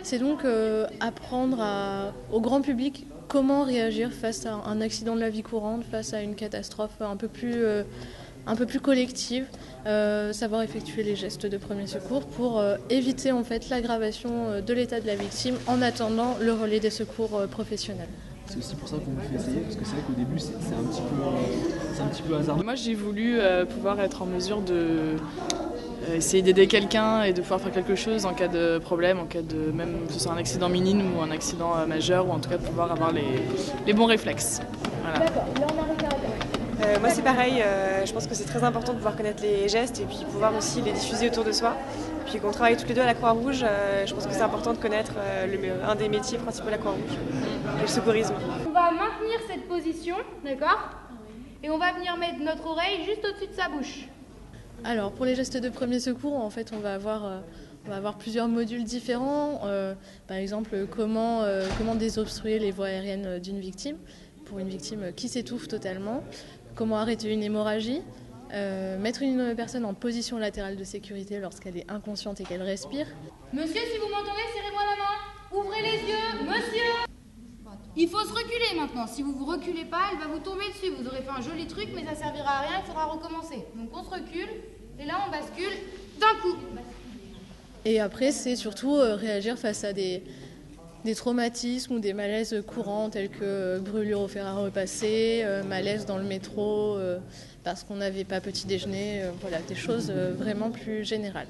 C'est donc apprendre au grand public comment réagir face à un accident de la vie courante, face à une catastrophe un peu plus collective, savoir effectuer les gestes de premier secours pour éviter en fait l'aggravation de l'état de la victime en attendant le relais des secours professionnels. C'est aussi pour ça qu'on vous fait essayer, parce que c'est vrai qu'au début c'est un petit peu hasardeux. Moi j'ai voulu pouvoir être en mesure de essayer d'aider quelqu'un et de pouvoir faire quelque chose en cas de problème, en cas de même que ce soit un accident minime ou un accident majeur, ou en tout cas de pouvoir avoir les bons réflexes. Voilà. Moi c'est pareil, je pense que c'est très important de pouvoir connaître les gestes et puis pouvoir aussi les diffuser autour de soi. Puis qu'on travaille tous les deux à la Croix-Rouge, je pense que c'est important de connaître un des métiers principaux de la Croix-Rouge, le secourisme. On va maintenir cette position, d'accord ? Et on va venir mettre notre oreille juste au-dessus de sa bouche. Alors pour les gestes de premier secours, en fait, on va avoir plusieurs modules différents. Par exemple, comment désobstruer les voies aériennes d'une victime, pour une victime qui s'étouffe totalement. Comment arrêter une hémorragie. Mettre une personne en position latérale de sécurité lorsqu'elle est inconsciente et qu'elle respire. Monsieur, si vous m'entendez, serrez-moi la main. Ouvrez les yeux, monsieur. Il faut se reculer maintenant. Si vous vous reculez pas, elle va vous tomber dessus. Vous aurez fait un joli truc, mais ça servira à rien, il faudra recommencer. Donc on se recule, et là on bascule d'un coup. Et après, c'est surtout réagir face à des traumatismes ou des malaises courants tels que brûlure au fer à repasser, malaise dans le métro parce qu'on n'avait pas petit déjeuner, voilà, des choses vraiment plus générales.